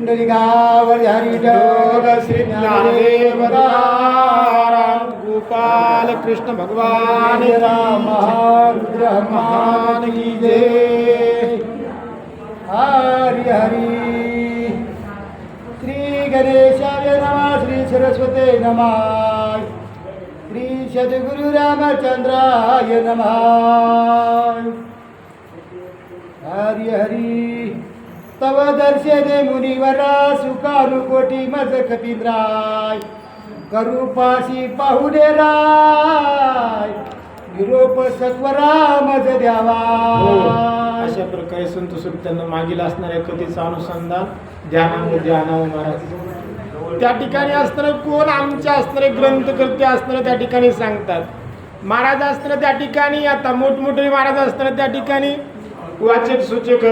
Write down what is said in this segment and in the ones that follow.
पुंडलिकावर हरी योग श्री ज्ञानदेव तुकाराम गोपाल कृष्ण भगवान राम महान की जय. हरी हरी. श्री गणेशाय नमः. श्री सरस्वते नमः. श्री सद्गुरु रामचंद्राय नमः. हरी हरी. तव दर्शने मुनिवरा सुखानुकोटी मज कपिंद्राय करूपाशी पाहुणे राय निरोप सत्वरा मज द्यावा. अशा प्रकारे संत सुट्ट्यांना मागील असणाऱ्या कथेचं अनुसंधान ध्यानामध्ये आणावं महाराज. त्या ठिकाणी असणारे कोण आमचे असणारे ग्रंथकर्ते असणारे त्या ठिकाणी सांगतात. महाराज असणारे त्या ठिकाणी आता मोठमोठे महाराज असणारे त्या ठिकाणी वाचक सूचक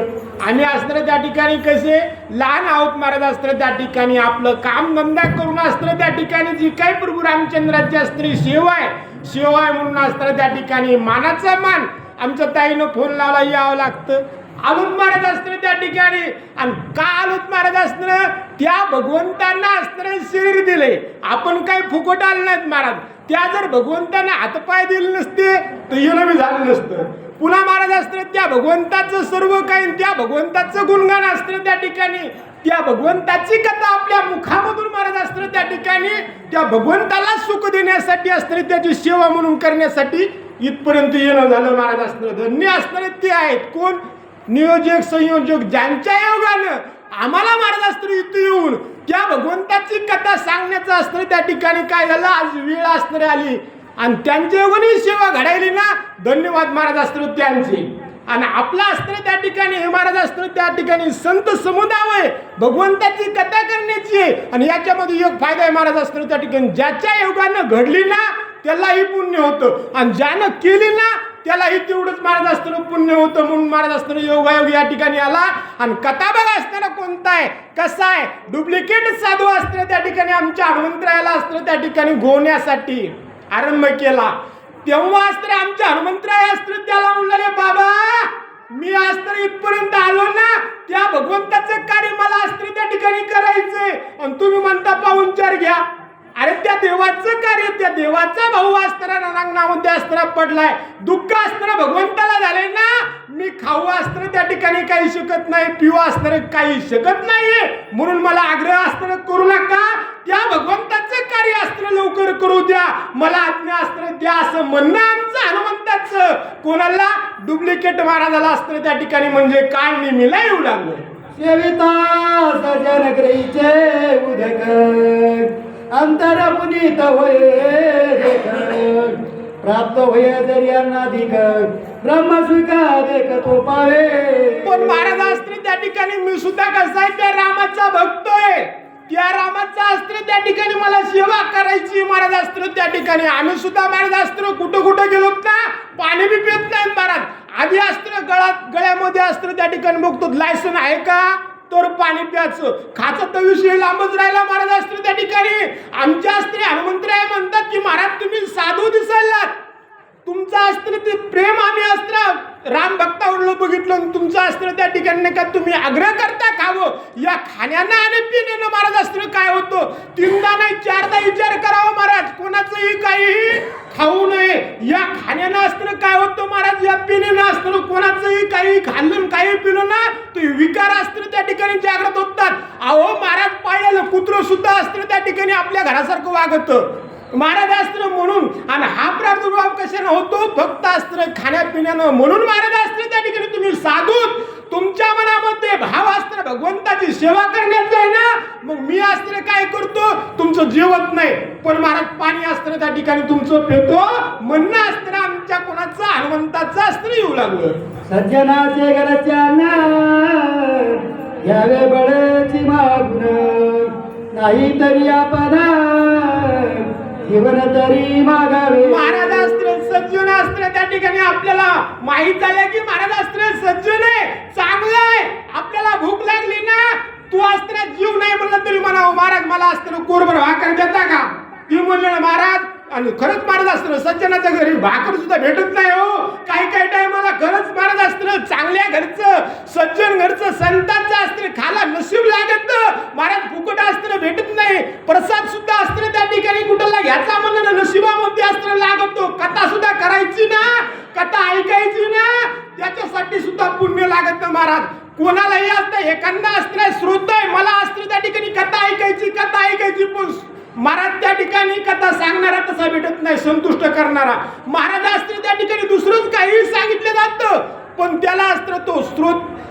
आम्ही असणारे त्या ठिकाणी कसे लहान आहोत. महाराज असणारे त्या ठिकाणी आपलं काम धंदा करून असणारे त्या ठिकाणी जी काही प्रभू रामचंद्राची असणारी सेवा आहे म्हणून असणारे त्या ठिकाणी मानाचा मान आमच्या ताईनं फोन लावला यावं लागतं. आलोत महाराज असणारे त्या ठिकाणी. आणि का आलोत महाराज असणार त्या भगवंतांना असणारे शरीर दिले. आपण काही फुकट आलं नाहीत महाराज. त्या जर भगवंतांना हातपाय दिले नसते तर येणं बी झालं नसतं. पुन्हा महाराज असतं त्या भगवंताचं सर्व काही त्या भगवंताचं गुणगान असतं त्या ठिकाणी. त्या भगवंताची कथा आपल्या मुखामधून महाराज असतं त्या ठिकाणी. त्या भगवंताला सुख देण्यासाठी असतं त्याची सेवा म्हणून करण्यासाठी इथपर्यंत येणं झालं महाराज असतं. धन्य असणारे ते आहेत कोण नियोजक संयोजक ज्यांच्या योगानं आम्हाला महाराज असतं इथे येऊन त्या भगवंताची कथा सांगण्याचं असतं त्या ठिकाणी. काय झालं आज वेळ असणारी आली आणि त्यांच्या योगाने सेवा घडायली ना. धन्यवाद महाराज असतं त्यांचे. आणि आपला असतं त्या ठिकाणी हे महाराज असतं त्या ठिकाणी संत समुदाय भगवंताची कथा करण्याची. आणि याच्यामध्ये एक फायदा आहे महाराज असतं त्या ठिकाणी ज्याच्या योगानं घडली ना त्यालाही पुण्य होतं आणि ज्यानं केली ना त्यालाही तेवढंच महाराज असतं पुण्य होतं. म्हणून महाराज असतं योगायोग या ठिकाणी आला. आणि कथा बघा असताना कोणता आहे कसा आहे डुप्लिकेट साधू असतं त्या ठिकाणी आमच्या हनुमंतरायाला असतं त्या ठिकाणी गोवण्यासाठी आरंभ केला. तेव्हा असतं आमच्या हनुमंतराय असतं त्याला म्हणलं बाबा मी असतं इथपर्यंत आलो ना त्या भगवंताचं कार्य मला असतं त्या ठिकाणी करायचंय आणि तुम्ही म्हणता पाहुणचार घ्या. अरे त्या देवाचं कार्य त्या देवाचा भाऊ असताना रंगणामध्ये असताना पडलाय. दुःख असताना भगवंताला झालंय ना. मी खाऊ असताना त्या ठिकाणी काही शकत नाही पिऊ असताना काही शकत नाहीये. म्हणून मला आग्रह असताना करू नका. त्या भगवंताचं कार्य असताना लवकर करू द्या. मला आज्ञा असताना द्या असं म्हणणं आमचं हनुमंताचं. कोणाला डुप्लिकेट महाराजाला असताना त्या ठिकाणी म्हणजे काय नेहमीला येऊ लागलं. सेविता सजन ग्रहीचे उदक अंतर पुनीत होय प्राप्त होय दर्यानाधिक ब्रह्मसुखा देख तो पावे. पण महाराज असते त्या ठिकाणी मी सुद्धा कसा आहे त्या रामाचा भक्त आहे. त्या रामाचा अस्त्र त्या ठिकाणी मला सेवा करायची महाराज अस्त्र त्या ठिकाणी. आम्ही सुद्धा महाराज अस्त्र कुठं कुठं गेलो ना पाणी बी पित नाही महाराज. आधी अस्त्र गळ्यामध्ये अस्त्र त्या ठिकाणी बघतो लायसन आहे का तर पाणी प्यायचं. खाचं तर विषय लांबच राहिला महाराज असतं त्या ठिकाणी. आमच्या स्त्री हनुमंतराय म्हणतात की महाराज तुम्ही साधू दिसायला तुमचं अस्त्र ते प्रेम आम्ही अस्त्र राम भक्तावरलं बघितलं. तुमचं अस्त्र त्या ठिकाणी का तुम्ही आग्रह करता खावं या खाण्यानं आणि पिण्यानं महाराज अस्त्र काय होतं. तीनदा नाही चारदा विचार करावा महाराज. कोणाचंही काही खाऊ नये. या खाण्यानं अस्त्र काय होतं महाराज या पिण्यानं अस्त्र कोणाचंही काही खाल्लं काही पिलं ना तर विकार अस्त्र त्या ठिकाणी जागृत होतात. अहो महाराज पाहिलं कुत्रं सुद्धा अस्त्र त्या ठिकाणी आपल्या घरासारखं वागतं महाराज अस्त्र म्हणून. आणि हा प्रादुर्भाव कशाने होतो फक्त अस्त्र खाण्यापिण्यानं. म्हणून महाराज अस्त्र त्या ठिकाणी तुम्ही साधूत तुमच्या मनामध्ये भाव अस्त्र भगवंताची सेवा करण्याचं आहे ना. मग मी अस्त्र काय करतो तुमचं जेवत नाही पण महाराज पाणी अस्त्र त्या ठिकाणी तुमचं पितो. म्हणणं अस्त्र आमच्या कोणाचं हनुमंताचं अस्त्र येऊ लागलं. सज्जनाचे घरच्या घ्यावे बळची मागून नाही तरी आपण जीवन तरी मागावे. महाराज अस्त्र सज्जन अस्त्र त्या ठिकाणी आपल्याला माहित झालं की महाराज अस्त्र सज्जन आहे चांगलं आहे. आपल्याला भूक लागली ना तू अस्त्र जीव नाही म्हणलं तरी म्हणावं महाराज मला अस्त्र कोरभर भाकर देता का. ती म्हणले ना महाराज आणि खरंच महाराज असतं सज्जनाच्या घरी भाकर सुद्धा भेटत नाही हो. काही काही टायमाला खरंच महाराज असतं चांगल्या घरचं सज्जन घरचं संतांचं अस्त्र खाला नशीब लागत महाराज. फुकट अस्त्र भेटत नाही. प्रसाद सुद्धा अस्त्र त्या ठिकाणी कुठला घ्यायचा म्हणलं ना नशिबामध्ये अस्त्र लागतो. कथा सुद्धा करायची ना, कथा ऐकायची ना, त्याच्यासाठी सुद्धा पुण्य लागत महाराज. कोणालाही असतं एखादा अस्त्र आहे, श्रोता आहे, मला अस्त्र त्या ठिकाणी कथा ऐकायची पण महाराज त्या ठिकाणी कथा सांगणारा तसा भेटत नाही, संतुष्ट करणारा. महाराज अस्त्र त्या ठिकाणी दुसरंच काही सांगितलं जातं पण त्याला अस्त्र तो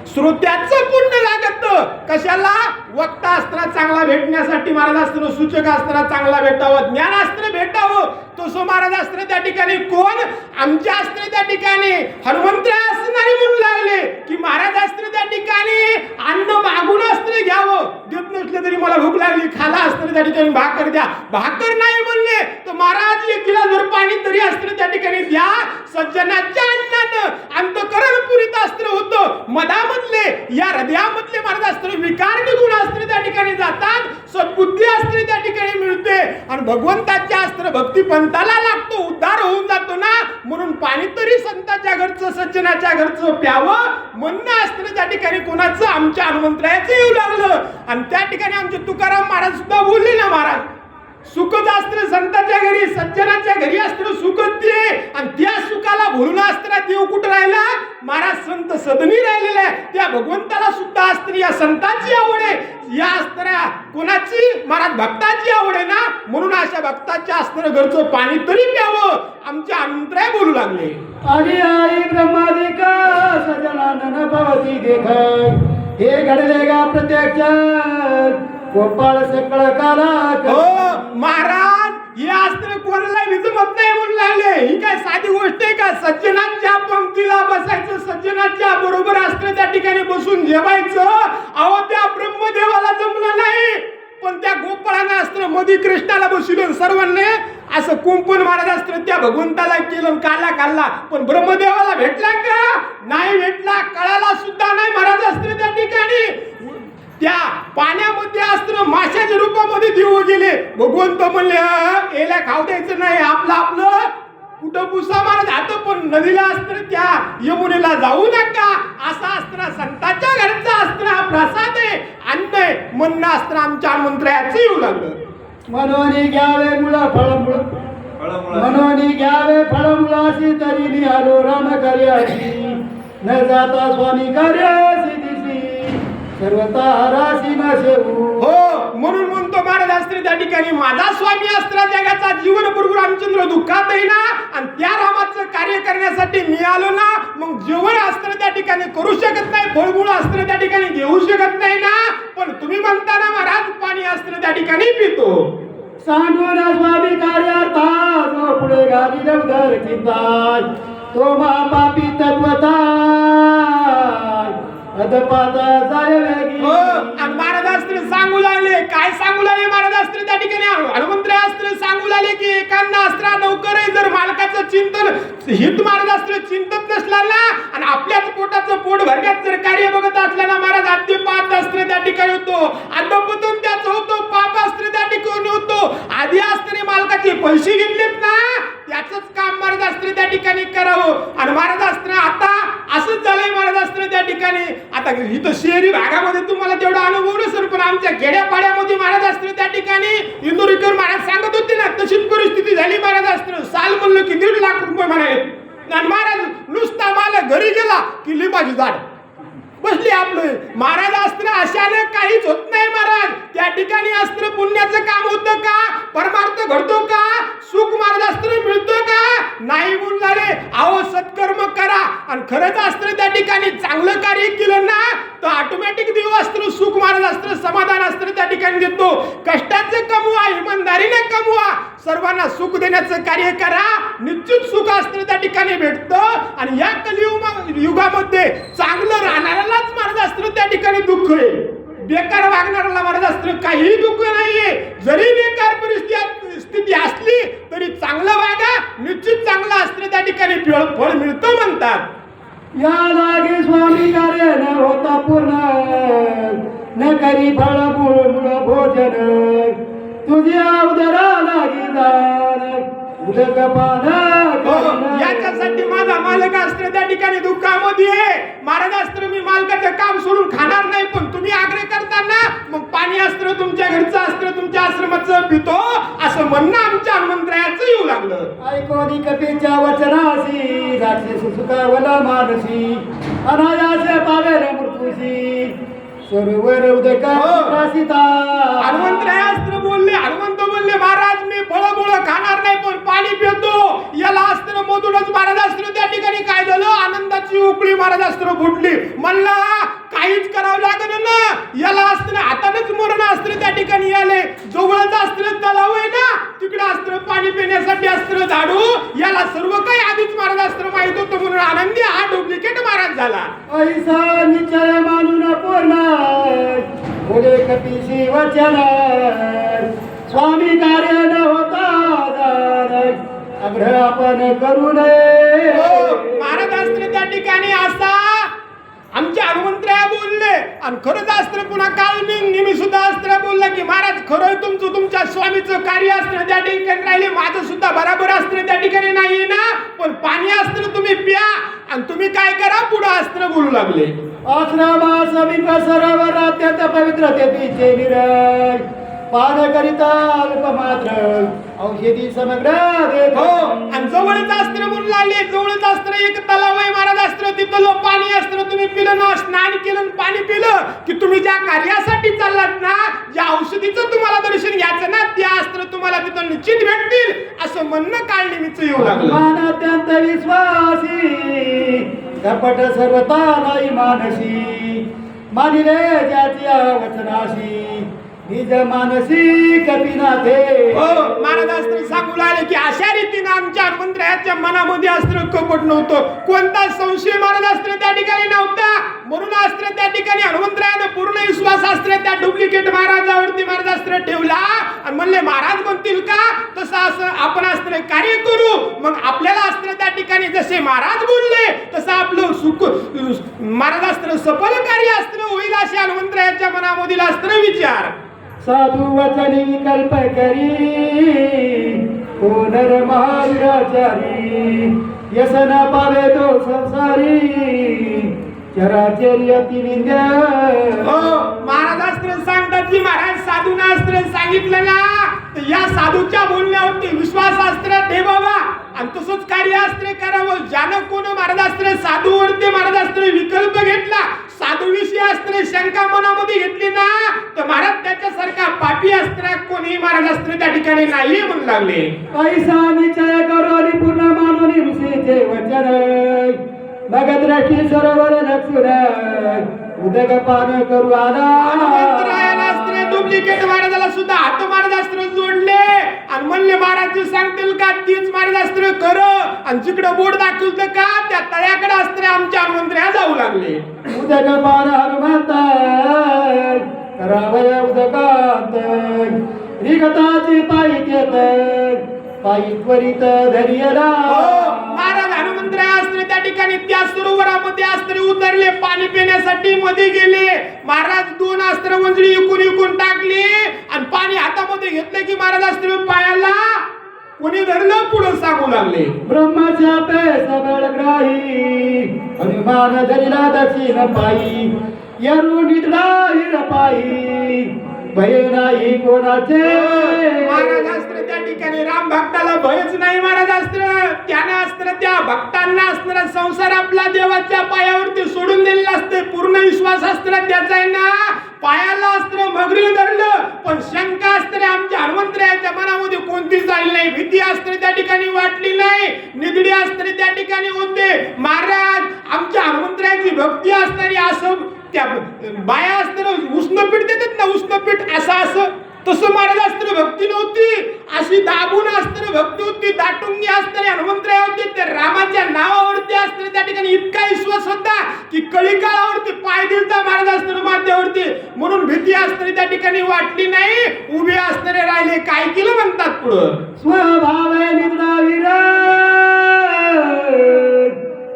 श्रोत्याचं पुण्य लागत. कशाला? वक्ता अस्त्र चांगला भेटण्यासाठी महाराज अस्त्र, सूचक अस्त्र चांगला भेटावं, ज्ञान अस्त्र भेटावं. तसं महाराज अस्त्र त्या ठिकाणी कोण? आमच्या अस्त्र त्या ठिकाणी हनुमंतराय असणारे म्हणून लागले की महाराज अस्त्र त्या ठिकाणी अन्न मागून अस्त्र घ्यावं. देत नसले तरी मला भूक लागली, खाला अस्त्र त्या ठिकाणी भाकर द्या. भाकर नाही म्हणले तर महाराज एक गिलासभर पाणी तरी अस्त्र त्या ठिकाणी द्या. सज्जनाच्या अन्नानं अंतकरण पुरीत अस्त्र होतं. मधामधले या हृदयामधले महाराज अस्त्र विकार निघून अस्त्र त्या ठिकाणी जातात. सद्बुद्धी अस्त्र त्या ठिकाणी मिळते आणि भगवंताचे अस्त्र भक्ती पंथाला लागतो, उद्धार होऊन जातो ना. म्हणून पाणी तरी संतांच्या घरचं सज्जनाच्या घरचं प्यावं म्हणणं अस्त्र त्या ठिकाणी कोणाचं? आमच्या हनुमंतरायाचं येऊ लागलं. आणि त्या ठिकाणी आमचे तुकाराम महाराज सुद्धा बोलले ना महाराज, सुखच अस्त्र संतांच्या घरी सज्जनाच्या घरी अस्त्र सुखच दे. आणि त्या सुखाला भरून अस्त्र देव कुठं राहिला? महाराज संत सदनी राहिलेला आहे. त्या भगवंताला सुद्धा अस्त्र या संतांची आवड आहे. या अस्त्र कोणाची? महाराज भक्ताची आवड आहे ना. म्हणून अशा भक्ताच्या अस्त्र घरचं पाणी तरी प्यावं आमचे हनुमंतराय बोलू लागले. आली आई ब्रह्मादिक सजनानन भवती देख, हे घडले गा प्रत्यक्ष गोपाळ सकळ काला. हो महाराज, हे अस्त्र कोणाला विजमत नाही म्हणून लागले. ही काय साधी गोष्ट आहे का? सज्जनांच्या पंक्तीला बसायचं, सज्जनांच्या बरोबर अस्त्र त्या ठिकाणी बसून जेवायचं. अहो त्या ब्रह्मदेवाला जमलं नाही पण त्या गोपाळानं अस्त्र मध्ये कृष्णाला बसवलं. सर्वांनी असं कुंपण महाराज अस्त्र त्या भगवंताला केलं, काला खाल्ला. पण ब्रह्मदेवाला भेटला का? नाही भेटला. कळाला सुद्धा नाही महाराज अस्त्र त्या ठिकाणी. त्या पाण्यामध्ये अस्त्र माशाच्या रूपामध्ये देव गेले. भगवंत म्हणले याला खाऊ द्यायचं नाही, आपलं आपलं कुठं पुसा महाराज हात. पण नदीला अस्त्र त्या यमुनेला जाऊ नका. असा अस्त्र संतांच्या घरचा अस्त्र हा प्रसाद आहे, अन्न आहे म्हणणं अस्त्र आमच्या हनुमंतरायाचं येऊ लागलं. मनोनी घ्यावे मुळा फळमुळ, मनोनी घ्यावे फळमुळाशी तरी निघालो राम कार्याची. न जाता स्वामी कार्यासी दिसी सर्वता राशी न शेवू. हो म्हणून म्हणतो महाराज अस्त्र त्या ठिकाणी माझा स्वामी अस्त्र जगाचा जीवन बरोबर रामचंद्र दुःखात आहे ना. आणि त्या रामाचं कार्य करण्यासाठी मी आलो ना. मग जेवण अस्त्र त्या ठिकाणी करू शकत नाही, फळमुळ अस्त्र त्या ठिकाणी घेऊ शकत नाही ना. पण तुम्ही म्हणता ना महाराज पाणी अस्त्र त्या ठिकाणी पितो. सांडून स्वामी कार्यार्था जो पुढे घाली उदर चिंता, तो महापापी तत्वता अदपाता जाय वेगी. हो आणि महाराज अस्त्र सांगू लागले. काय सांगू लागले महाराज अस्त्र त्या ठिकाणी? हनुमंतराय अस्त्र सांगू लागले की एखादा अस्त्र नौकर आहे, जर मालकाचं चिंतन हित महाराज अस्त्र चिंतत नसला ना आणि आपल्याच पोटाचं पोट भरण्यात जर कार्य बघत असला ना महाराज आद्यपात अस्त्र त्या ठिकाणी होतो. अधपतन त्याचं होतो, पाप अस्त्र त्या ठिकाणी होतो. आधी अस्त्र मालकाचे पैसे घेतलेत ना त्याचंच काम महाराज अस्त्र त्या ठिकाणी करावं. आणि महाराज अस्त्र आता असंच झालंय महाराज अस्त्र त्या ठिकाणी. आता इथं शहरी भागामध्ये तुम्हाला तेवढा अनुभव नसेल पण आमच्या खेड्यापाड्यामध्ये महाराज अस्त्र त्या ठिकाणी इंदोरीकर महाराज सांगत होते ना तशीच परिस्थिती झाली. महाराज अस्त्र साल म्हणलं की 1.5 लाख रुपये म्हणाले. आणि महाराज नुसता माल घरी गेला की लिंबाची झाड बसली आपलं. महाराज अस्त्र अशाने काहीच होत नाही महाराज. त्या ठिकाणी अस्त्र पुण्याचं काम होतं का? परमार्थ घडतो का? सुख महाराज अस्त्र मिळतं का? नाही म्हणणारे. अहो सत्कर्म करा आणि खरंच अस्त्र त्या ठिकाणी चांगलं कार्य केलं ना तर ऑटोमॅटिक देव अस्त्र सुख महाराज अस्त्र समाधान अस्त्र त्या ठिकाणी देतो. कष्टाचं कमवा, इमानदारीने कमवा, सर्वांना सुख देण्याचं कार्य करा, निश्चित सुख अस्त्र त्या ठिकाणी भेटतं. आणि या कलियुगामध्ये चांगलं राहणाऱ्यालाच महाराज अस्त्र त्या ठिकाणी दुःख आहे. बेकार वागणाऱ्याला महाराज अस्त्र काही दुःख नाहीये. जरी बेकार परिस्थिती असली तरी चांगलं वागा, निश्चित चांगलं अस्त्र त्या ठिकाणी फळ मिळतं म्हणतात. या लागे स्वामी कार्य न होता पूर्ण, न करी फळ मूळ मूळ भोजन, तुझ्या उदरा लागी जाण उदक पान. याच्यासाठी माझा मालक अस्त्र त्या ठिकाणी दुःखामध्ये आहे. महाराज अस्त्र मी मालकाचं काम सोडून खाणार नाही, पण तुम्ही आग्रह करताना मग पाणी अस्त्र तुमच्या घरचं अस्त्र तुमच्या आश्रमाचं पितो असं म्हणणं आमच्या हनुमंतरायाचं येऊ लागलं. ऐकोनी कपीच्या वचनासी राक्षस सुखावला मानसी अनायासे पावेल मृत्यूसी सरोवर उदका सीता. हनुमंतराय अस्त्र बोलले, हनुमंत बोलले महाराज मी फळबोळ खाणार नाही पण पाणी पितो. याला अस्त्र मधूनच महाराज अस्त्र त्या ठिकाणी काय झालं, आनंदाची उकळी महाराज अस्त्र फुटली. म्हणला काहीच करावं लागत ना, याला अस्त्र हातानेच मरण अस्त्र त्या ठिकाणी आले. जवळच अस्त्र तलाव आहे ना, तिकडे अस्त्र पाणी पिण्यासाठी अस्त्र झाडू. याला सर्व काही आधीच महाराज अस्त्र माहित होतं म्हणून आनंदी हा डुप्लिकेट महाराज झाला. ऐसा निश्चय मानून पूर्ण बोले कपीशी वचन स्वामी कार्य न होता आग्रह आपण करू नये. महाराज अस्त्र त्या ठिकाणी असा आमचे हनुमंतराय बोलले आणि खरंच अस्त्र पुन्हा काल मी सुद्धा अस्त्र बोलला की महाराज खरं तुमचं तुमच्या स्वामीचं कार्य अस्त्र त्या ठिकाणी राहिले, माझं सुद्धा बराबर अस्त्र त्या ठिकाणी नाहीये ना, पण पाणी अस्त्र तुम्ही प्या आणि तुम्ही काय करा पुढे अस्त्र बोलू लागले. आश्रमा समीप सरोवर अत्यंत पवित्र तेथीचे निरय पान करिता अल्प मात्र औषधी समग्र हो. आणि जवळच अस्त्र म्हणून लागले, जवळच अस्त्र एक तलाव आहे महाराज अस्त्र तिथलं पाणी अस्त्र तुम्ही पिलं ना, स्नान केलं पाणी पिलं की तुम्ही ज्या कार्यासाठी चाललात ना, ज्या औषधीचं तुम्हाला दर्शन घ्यायचं ना, ते अस्त्र तुम्हाला तिथं निश्चित भेटतील असं म्हणणं काल निमित्त येऊ लागलं. मान अत्यंत विश्वासी कपट सर्वता नाही मानसी मानिले ज्याच्या वचनाशी निज मानसी कपिनाथे. हो महाराज अस्त्र सांगू लागले की अशा रीतीने आमच्या हनुमंतरायाच्या मनामध्ये अस्त्र कपट नव्हतं, कोणता संशय महाराज अस्त्र त्या ठिकाणी नव्हता. म्हणून अस्त्र त्या ठिकाणी हनुमंतरायाने पूर्ण विश्वास अस्त्र त्या डुप्लिकेट महाराजावरती महाराज अस्त्र ठेवला आणि म्हणले महाराज म्हणतील का तसं असं आपण अस्त्र कार्य करू. मग आपल्याला अस्त्र त्या ठिकाणी जसे महाराज बोलले तसं आपलं सुख महाराज अस्त्र सफल कार्य अस्त्र होईल असे हनुमंतरायाच्या मनामधील अस्त्र विचार. साधू वचनी विकल्प करी कोनर महावीराचारी यसन पावे तो संसारी चराचर्य तिविंद्य. हो महाराज अस्त्र सांगतात की महाराज साधूना अस्त्र सांगितलं ना, तर या साधूच्या बोलण्यावरती विश्वास अस्त्र ठेवावा आणि तसंच कार्य अस्त्र करावं. ज्यानं कोण महाराज अस्त्र साधूवरती महाराज अस्त्र विकल्प घेतला, साधूविषयी अस्त्र शंका मनामध्ये घेतली ना, तर महाराज त्याच्यासारखा पापी अस्त्र कोणी महाराज अस्त्र त्या ठिकाणी नाही म्हणू लागले. पैसा निश्चय करो आणि पूर्ण मानून ऋषीचे वचन मग द्रष्टी सरोवर लक्षुर उदक पान करू आला. अस्त्र डुप्लिकेट महाराजाला सुद्धा हात महाराज अस्त्र जोडले आणि म्हणले महाराज सांगतील का तीच महाराज अस्त्र कर आणि जिकडे बोर्ड दाखवलं का त्या तळ्याकडे अस्त्र आमच्या हनुमंतराया जाऊ लागले. उदक पान हनुमंत करावया उदकांत रिगताची पायी येत पायी त्वरित धैर्यला. महाराज हनुमंतराय अस्त्र त्या ठिकाणी त्या सरोवरामध्ये अस्त्र उतरले, पाणी पिण्यासाठी मध्ये गेले. महाराज दोन अस्त्र वंजळी इकून टाकली आणि पाणी हातामध्ये घेतलं की महाराज अस्त्र पायाला कोणी धरलं पुढे सांगू लागले. ब्रह्मशापे सबळग्राही हनुमान धरिला दक्षिण पायी यरू निद्रा हिरपायी भय नाही कोणाचे. महाराज अस्त्र त्या ठिकाणी राम भक्ताला भयच नाही. महाराज अस्त्र त्याने अस्त्र त्या भक्तांना असणारा संसार आपला देवाच्या पायावरती सोडून दिलेला असते. पूर्ण विश्वास अस्त्र त्याचा आहे ना, पायाला अस्त्र मगरील धरलं पण शंका अस्त्र आमच्या हनुमंतरायाच्या मनामध्ये कोणतीच आली नाही. भीती अस्त्र त्या ठिकाणी वाटली नाही, निगडी अस्त्र त्या ठिकाणी होते. महाराज आमच्या हनुमंतरायाची भक्ती असणारी असं त्या बाया अस्त्र उष्णपीठ देतात ना, उष्णपीठ असं तसं महाराज अस्त्र भक्ती नव्हती, अशी दाबून अस्त्र भक्ती होती. दाटुंगी अस्त्र हनुमंतराय होते. ते रामाच्या नावावरती अस्त्र त्या ठिकाणी इतका विश्वास होता की कळी काळावरती पाय दिलता महाराज अस्त्र माथ्यावरती, म्हणून भीती अस्त्र त्या ठिकाणी वाटली नाही. उभे अस्त्र राहिले. काय केलं म्हणतात पुढं, स्वभावे निद्रावीर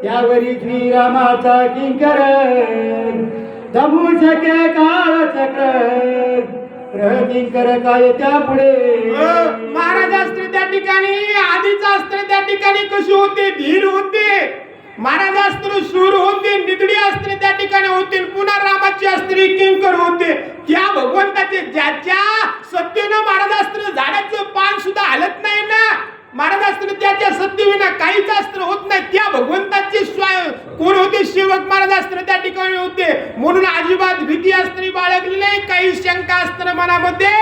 यावरी श्रीरामाचा किंकर दमू शके काळ चक्र किंकर काय त्या पुढे. महाराज अस्त्र त्या ठिकाणी आधीच अस्त्र त्या ठिकाणी कशी होते, धीर होते. महाराज अस्त्र शूर होते, निधडी अस्त्र त्या ठिकाणी होते, पुन्हा रामाची अस्त्र किंकर होते. त्या भगवंताचे ज्याच्या सत्तेनं महाराज अस्त्र झाडाचं पान सुद्धा हलत नाही ना, महाराज अस्त्र त्याच्या सत्तेविना काहीच अस्त्र होत नाही. त्या भगवंताचे कोण होते? सेवक महाराज अस्त्र त्या ठिकाणी होते. म्हणून अजिबात भीती अस्त्री बाळगली नाही, काही शंका अस्त्र मनामध्ये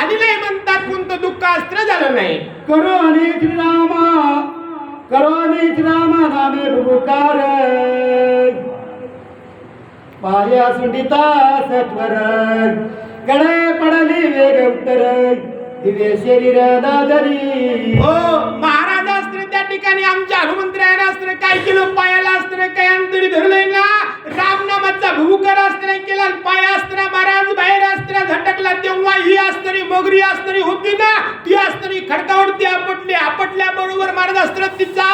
आली नाही. म्हणतात कोणतं दुःख अस्त्र झालं नाही. करोनी श्रीरामा नामे बुकार पाया सुंडिता सत्वर गळे पडली वेग उत्तर दिव्य शरीर दादरी. हो महाराज अस्त्र त्या ठिकाणी आमच्या हनुमंतरायाने अस्त्र काय केलं? पायाला अस्त्र काय अंतरी धरलंय ना, रामनामाचा भूकर अस्त्र केला, पाय अस्त्र महाराज बाहेर अस्त्र झटकला. तेव्हा ही अस्त्री मगरी अस्त्री होती ना, ती अस्त्री खडकावरती आपटल्या बरोबर महाराज अस्त्र तिचा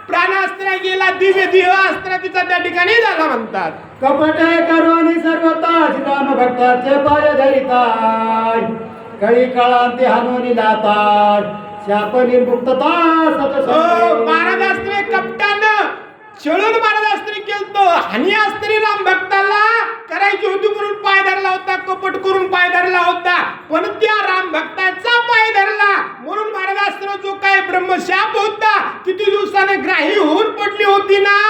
प्राणास्त्र गेला, दिव्य देह अस्त्र तिचा त्या ठिकाणी झाला. म्हणतात कपटे करोनी सर्वता श्रीराम भक्ताचे पाय धरिताय कळी काळांती हानोनी लाताय शाप निर्मुक्तता सतसंग. महाराज अस्त्र कपटानं छळून महाराज अस्त्री केलतो, हानी अस्त्री राम भक्ताला करायची होती म्हणून पाय धरला होता, कपट करून पाय धरला होता, पण त्या राम भक्ताचा पाय धरला म्हणून महाराज अस्त्र जो काय ब्रह्मशाप होता, किती दिवसाने ग्राही होऊन पडली होती ना,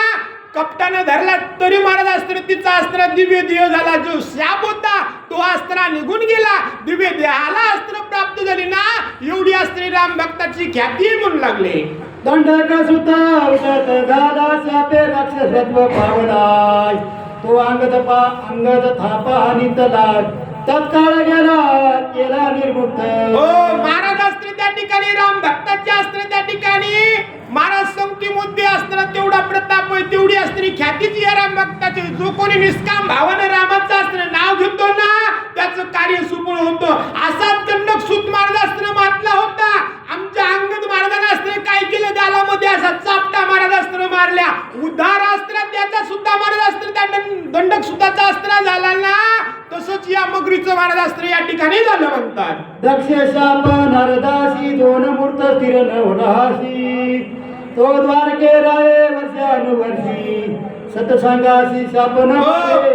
कपटाने धरला तरी महाराज अस्त्र तिचा अस्त्र दिव्य देह झाला. जो शाप होता तो अस्त्र निघून गेला, दिव्य देहाला अस्त्र प्राप्त झाली ना, एवढी अस्त्री राम भक्ताची ख्याती म्हणू लागले. दंडक सुता उदत गाला शापे राक्षसत्व पावलाय तो अंगद थापा नितला तत्काळ गेला केला निर्मुक्त. हो महाराज अस्त्र त्या ठिकाणी राम भक्ताचे अस्त्र त्या ठिकाणी महाराज संगती मध्ये अस्त्र तेवढा प्रताप आहे, तेवढी अस्त्री ख्यातीची या राम भक्ताची. जो कोणी निष्काम भावाने रामाचं अस्त्र नाव घेतो ना, त्याचं कार्य सुफळ होतं. असा दंडक सूत महाराज अस्त्र मारला होता. आमच्या अंगद महाराजांना अस्त्र काय केलं? गालामध्ये असा चापटा महाराज अस्त्र मारल्या. उद्धार अस्त्र त्याचा सुद्धा महाराज अस्त्र त्या दंडक सुताचा अस्त्र झाला ना, तसंच या मगरीचं महाराज अस्त्र या ठिकाणी झालं. म्हणतात दक्ष शाप नरदासी दोन मूर्त स्थिर न होणासी तो द्वारके राये वर्षानुवर्षी सतसंगासी शाप न.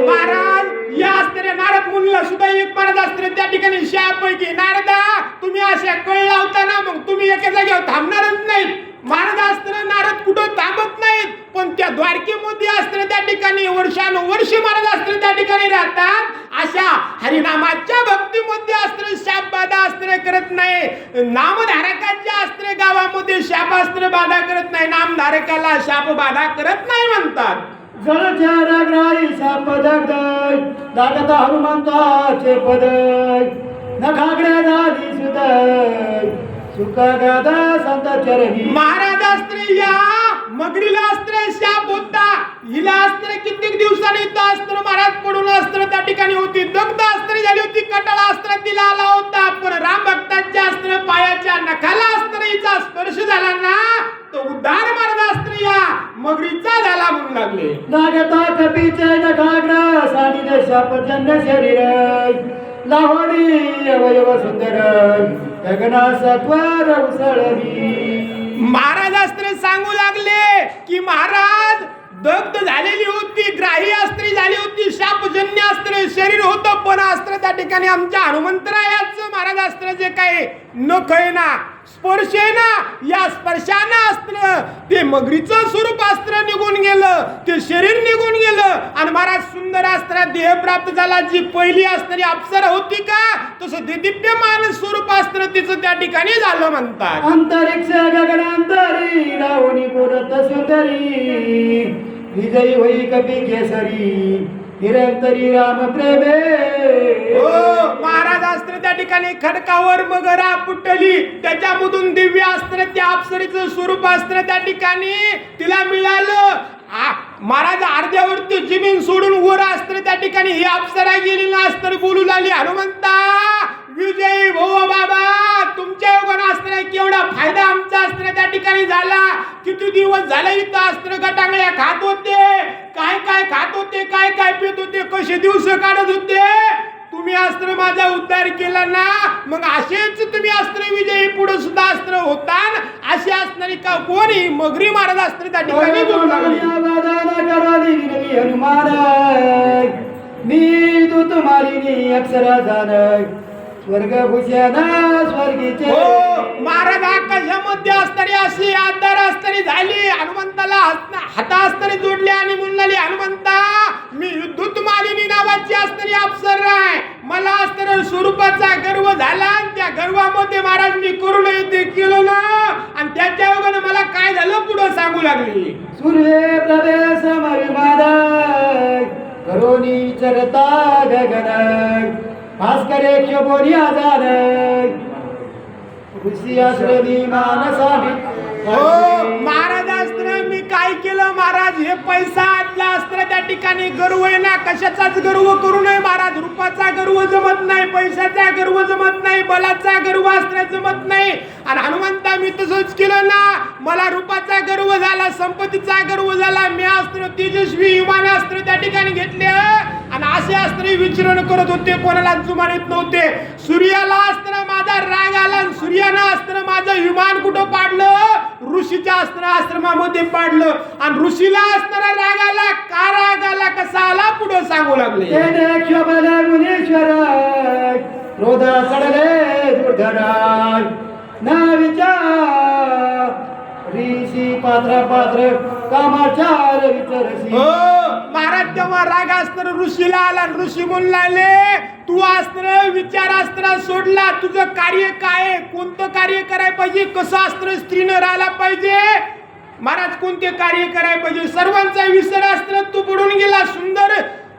महाराज या अस्त्र नारद मुनीला सुद्धा एक महाराज अस्त्र त्या ठिकाणी शाप आहे की नारदा तुम्ही अशा कळ लावताना मग तुम्ही एका जागेवर थांबणारच नाहीत. महाराज अस्त्र नारद कुठं थांबत नाहीत, पण त्या द्वारकेमध्ये अस्त्र त्या ठिकाणी वर्षानुवर्षी महाराज अस्त्र त्या ठिकाणी राहतात. अशा हरिनामाच्या भक्तीमध्ये अस्त्र शाप बाधा अस्त्र करत नाही. नामधारकाच्या अस्त्र गावामध्ये शापास्त्र बाधा करत नाही, नामधारकाला शाप बाधा करत नाही. म्हणतात जळचार ग्राही शाप दगदय दागता हनुमंताचे पदय नखागडे झाली सुदय सुख गादा संत चरणी. महाराज अस्त्र या मगरीला अस्त्र शाप होता, हिला अस्त्र कित्येक दिवसांनी अस्त्र महाराज पडून अस्त्र त्या ठिकाणी होती, दग्ध अस्त्र झाली होती, कटाळा अस्त्र तिला आला होता. पण राम भक्तांच्या अस्त्र पायाच्या नखाला अस्त्र हिचा स्पर्श झाला ना, तो उद्धार महाराज अस्त्र या मगरीचा झाला म्हणू लागले. लागता कपीचे नखाग्र सानिध शाप जन्य शरीर लाहोडी अवयव सुंदर गगना सत्वर उसळली. महाराज अस्त्र सांगू लागले की महाराज दग्ध झालेली होती, ग्राही अस्त्री झाली होती, शापजन्य अस्त्र शरीर होतं, पण अस्त्र त्या ठिकाणी आमच्या हनुमंतरायाचं महाराज अस्त्र जे काही नख आहे ना, स्पर्श आहे ना, या स्पर्शानं अस्त्र ते मगरीचं स्वरूप अस्त्र निघून गेलं, ते शरीर निघून गेलं आणि महाराज सुंदर अस्त्र देह प्राप्त झाला. जी पहिली अस्त्री अप्सरा होती का, तसं ते दिव्यमान स्वरूप अस्त्र तिचं त्या ठिकाणी झालं. म्हणतात अंतरिक्ष गगनांतरी रावणी पुरत सुंदरी विजयी होई कपी केसरी निरंतरी राम प्रेमे. हो महाराज अस्त्र त्या ठिकाणी खडकावर मगरा फुटली, त्याच्यामधून दिव्य अस्त्र त्या अप्सरेचं स्वरूप अस्त्र त्या ठिकाणी तिला मिळालं. महाराज अर्ध्यावरती जमीन सोडून वर अस्त्र त्या ठिकाणी ही अप्सरा गेली ना, अस्त्र बोलू लागली हनुमंता विजयी भो बाबा, तुमच्या योगाने अस्त्र केवढा फायदा आमचा अस्त्र त्या ठिकाणी झाला. किती दिवस झाले इथं अस्त्र गटांगळ्या खात होते, काय काय खात होते, काय काय पित होते, कसे दिवस काढत होते. तुम्ही अस्त्र माझा उद्धार केला ना, मग असेच तुम्ही अस्त्र विजयी पुढे सुद्धा अस्त्र होता असे असणारी का कोणी मगरी महाराज अस्त्र त्या ठिकाणी बोलू लागले. हनुमान मी दूत मारिनी अक्षरा जानक स्वर्ग भूषण स्वर्गीचे. हो महाराज आकाशामध्ये असणारी अशी आधार असणारी झाली हनुमंताला हाता असणारी जोडली आणि म्हणली हनुमंता मी दूत मालिनी नावाची असणारी अप्सर आहे. मला असणाऱ्या स्वरूपाचा गर्व झाला आणि त्या गर्वामध्ये महाराज मी करून येते केलं ना आणि त्याच्या वगैरे मला काय झालं पुढं सांगू लागली. सूर्य प्रवेश करोनी चरता गगन भास्करे क्षोभोनी आजार ऋषी आश्रमी मानसामी. हो महाराज अस्त्र मी काय केलं महाराज हे पैसा आतला अस्त्र त्या ठिकाणी गर्व आहे ना कशाचाच गर्व करू नये महाराज. रूपाचा गर्व जमत नाही पैशाचा गर्व जमत नाही बलाचा गर्व अस्त्र जमत नाही. आणि हनुमंता मी तसंच केलं ना मला रूपाचा गर्व झाला संपत्तीचा गर्व झाला. मी अस्त्र तेजस्वी विमान अस्त्र त्या ठिकाणी घेतले आणि असे अस्त्र विचरण करत होते कोणाला जुमानीत नव्हते. सूर्याला अस्त्र माझा राग आला आणि सूर्यानं अस्त्र माझं विमान कुठं पाडलं ऋषीच्या अस्त्र आश्रमामध्ये पाडलं आणि ऋषीला असणारा राग आला का राग आला कसा आला पुढे सांगू लागले. क्रोध चढले दुर्धराय न विचार ऋषी पात्र पात्र कामाचार विचारसी. हो महाराज तेव्हा राग अस्त्र ऋषीला आला ऋषी म्हणले तू अस्त्र विचार अस्त्र सोडला तुझं कार्य काय कोणतं कार्य करायला पाहिजे कसं अस्त्र स्त्रीनं राहायला पाहिजे महाराज कोणते कार्य करायला पाहिजे सर्वांचा विसर अस्त्र तू पडून गेला. सुंदर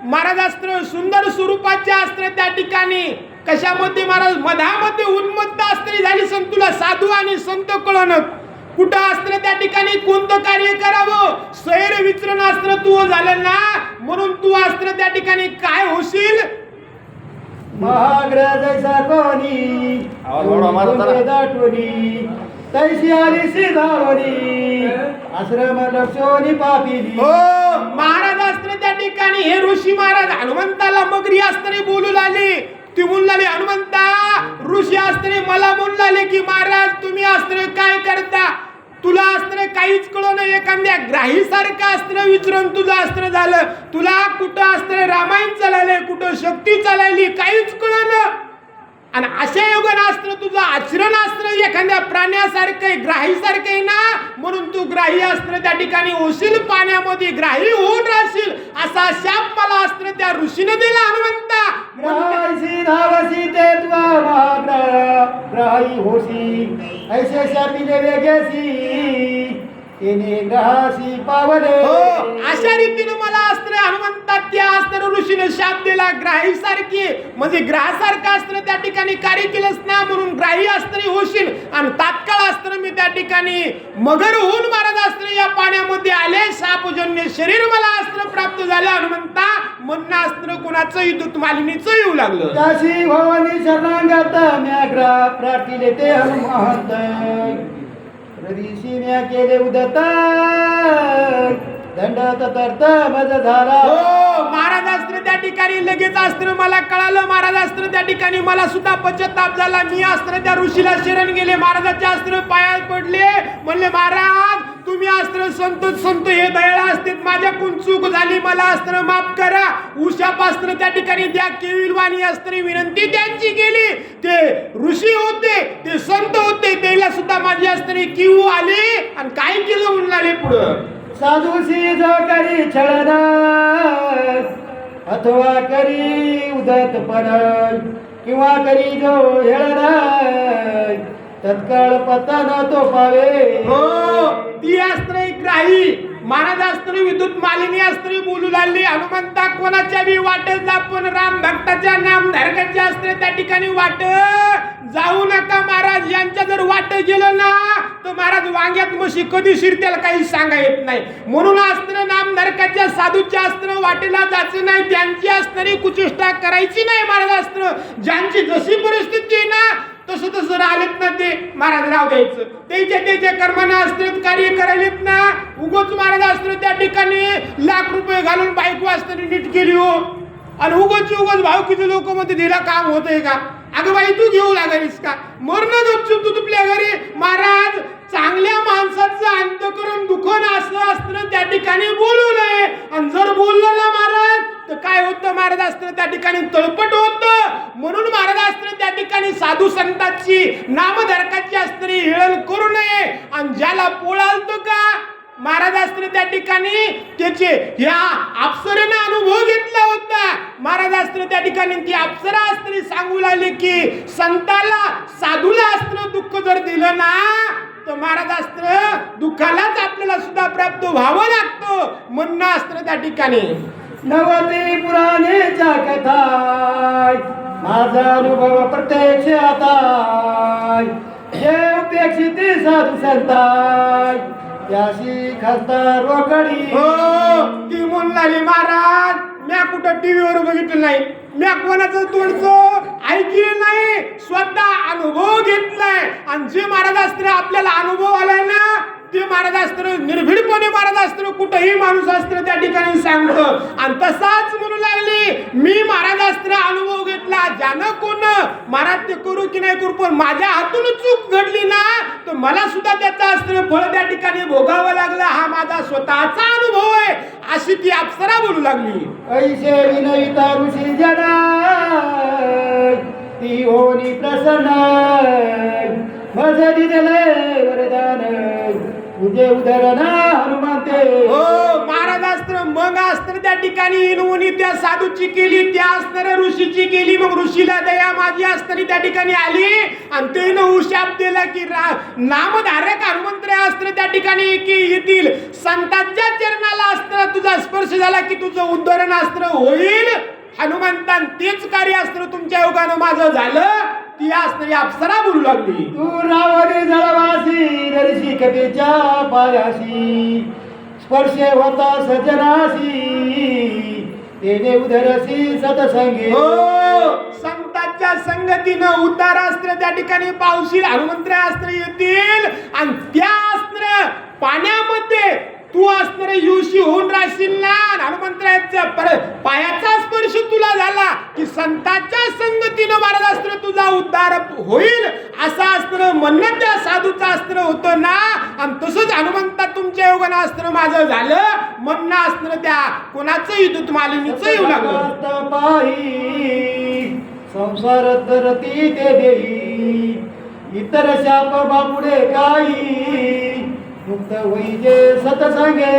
महाराज अस्त्र सुंदर स्वरूपाचे अस्त्र त्या ठिकाणी कशामध्ये महाराज मधामध्ये उन्मत्त अस्त्री झाली संतुला साधू आणि संत कळणत कुठं अस्त्र त्या ठिकाणी कोणतं कार्य करावं सैर विचरण अस्त्र तू झालं ना म्हणून तू अस्त्र त्या ठिकाणी काय होशील. महाग्रह जैसा कोणी दाटवणी तैशी आली सिधावणी आश्रम लक्षोनी पापिली. हो महाराज अस्त्र त्या ठिकाणी हे ऋषी महाराज हनुमंताला मगरी अस्त्रे बोलू लागले. ती म्हणले हनुमंता ऋषी अस्त्रे मला म्हणले की महाराज तुम्ही अस्त्र काय करता तुला अस्त्र काहीच कळलं नाही. एखाद्या ग्राही सारखं अस्त्र विचरून तुझं अस्त्र झालं. तुला कुठं अस्त्र रामायण चालले कुठं शक्ती चालली काहीच कळलं आणि अशा योगन अस्त्र तुझं आचरण अस्त्र एखाद्या प्राण्यासारखं ग्राही सारखं ना म्हणून तू ग्राही अस्त्र त्या ठिकाणी होशील पाण्यामध्ये ग्राही होऊन राहशील असा शाप मला अस्त्र त्या ऋषीने दिला. हनुमंता ग्राही धावसी ते ग्राही होशी ऐसे शापिले वेगेसी तिने ग्रहाशी पावले. हो अशा रीतीने मला अस्त्र हनुमंता त्या अस्त्र ऋषीने शाप दिला ग्राही सारखी म्हणजे ग्रहासारखं अस्त्र त्या ठिकाणी कार्य केलंच ना म्हणून ग्राही अस्त्री होशील आणि तात्काळ अस्त्र मी त्या ठिकाणी मगर होऊन महाराज अस्त्र या पाण्यामध्ये आले शापजन्य शरीर मला अस्त्र प्राप्त झालं. हनुमंता म्हणणं अस्त्र कोणाचं दूत मालिनीचं येऊ लागलं. काशी भवानी शरणांगत म्याग्रा प्राटिले ते हनुमंत ऋषी म्या केले उदत दंडात तर्त मज झाला. हो महाराज अस्त्र त्या ठिकाणी लगेच अस्त्र मला कळालं. महाराज अस्त्र त्या ठिकाणी मला सुद्धा पश्चाताप झाला. मी अस्त्र त्या ऋषीला शरण गेले महाराजाचे अस्त्र पायात पडले म्हणले महाराज तुम्ही अस्त्र संत हे दयाळा असते माझ्याकडून चूक झाली मला अस्त्र माफ करा. उशापास्त्र त्या ठिकाणी द्या केविलवाणी अस्त्र विनंती त्यांची केली. ते ऋषी होते ते संत होते त्याला सुद्धा माझी अस्त्र किऊ आले आणि काय केलं म्हणले पुढं साधूशी जो करी छळन अथवा करी उदत पर किंवा करी जो हेळन तत्काळ पतन तो पावे. हो ती अस्त्र ग्राही महाराज अस्त्र विद्युत मालिनी अस्त्र बोलू लागली. हनुमंता कोणाच्या बी वाटेत जा पण राम भक्ताच्या नाम धारकाच्या अस्त्र त्या ठिकाणी वाट जाऊ नका महाराज. यांच्या जर वाट गेलं ना तर महाराज वांग्यात म्हशी कधी शिरत्याला काही सांगा येत नाही. म्हणून अस्त्र नाम धारकाच्या साधूच्या अस्त्र वाटेला जायचं नाही. त्यांची अस्त्री कुचेष्टा करायची नाही. महाराज अस्त्र ज्यांची जशी परिस्थिती आहे ना तसं तसं राहिलेत ना ते महाराज राव द्यायचं. त्याच्या कर्मानं अस्त्र कार्य करायलेत ना उगोच महाराज अस्त्र त्या ठिकाणी लाख रुपये घालून बायको अस्त्र नीट केली हो आणि उगोच भावकीचे लोक मध्ये दिला काम होतंय का अगं बाई तू घेऊ लागलीस का? मरण गपचूप तू तुपल्या घरी. महाराज चांगल्या माणसाचं अंतकरण दुखन असलं असतं त्या ठिकाणी बोलू नये. आणि जर बोललं ना महाराज तर काय होतं महाराज असतं त्या ठिकाणी तळपट होतं. म्हणून महाराज असतं त्या ठिकाणी साधू संतांची नामधारकाची असणारी हेळण करू नये. आणि ज्याला पोळालतो का महाराज असतं त्या ठिकाणी त्याचे ह्या अप्सरेने अनुभव घेतला होता. महाराज असतं त्या ठिकाणी ती अप्सरा असत्री सांगू लागली की संताला साधूला असतं दुःख जर दिलं ना तर महाराज असतं दुःखालाच आपल्याला सुद्धा प्राप्त व्हावं लागतं म्हणणं असतं त्या ठिकाणी. नवते पुराणेच्या कथा माझा अनुभव प्रत्यक्ष आता जे उपेक्षित साधू संताय त्याशी खासदार रोकडी. ती म्हणून लागली महाराज म्या कुठं टीव्हीवर बघितलं नाही, म्या कोणाचं तोंडचं ऐकलं नाही, स्वतः अनुभव घेतलाय. आणि जे महाराज असतं आपल्याला अनुभव आलाय ना ते महाराज असतं निर्भीडपणे महाराज असतं कुठंही माणूस असतं त्या ठिकाणी सांगतं. आणि तसाच म्हणू लागली मी महाराज असतं अनुभव घेतला. ज्यानं कोण महाराज ते करू की नाही करू पण माझ्या हातून चूक घडली ना तर मला सुद्धा त्याचा असतं फळ त्या ठिकाणी भोगावं लागलं. हा माझा स्वतःचा अनुभव आहे अशी ती अप्सरा बोलू लागली. ऐसे विनयिता ऋषी जना ती होनी प्रसन्न मजदी दिले वरदान तुझे उदाहरण हनुमंते. हो महाराज असतं मग असतं त्या ठिकाणी इनवणी त्या साधूची केली त्या असणाऱ्या ऋषीची केली. मग ऋषीला दया माझी असताना त्या ठिकाणी आली आणि त्यानं शाप दिला की नामधारक हनुमंत्र असतं त्या ठिकाणी की येतील संतांच्या चरणाला असतं तुझा स्पर्श झाला की तुझं उद्धरण असतं होईल. हनुमंतान तेच कार्य असतं तुमच्या योगानं माझं झालं. ती असणारी अप्सरा बोलू लागली. तू रावणी जळवासी दर्शी कथेच्या पायाशी स्पर्श होता सजनाशी तेने उदरसी सतसंगी. संतांच्या संगतीनं उद्धार अस्त्र त्या ठिकाणी पावशील हनुमंत्र अस्त्र येतील आणि त्या अस्त्र पाण्यामध्ये तू असणारे युशी होऊन राहशील ना. हनुमंत्राच्या पायाचा स्पर्श तुला झाला की संतांच्या संगतीनं महाराज अस्त्र तुझा उद्धार होईल असं अस्त्र म्हणणं त्या साधूचं अस्त्र होतं ना. आणि तसंच हनुमंता तुमच्या योगानं अस्त्र माझं झालं म्हणणं अस्त्र त्या कोणाचं विद्युत मालिनीचं येऊ लागलं. संसार तरती ते देई इतर शाप बापुडे काही मुक्त वैजे सतसंगे.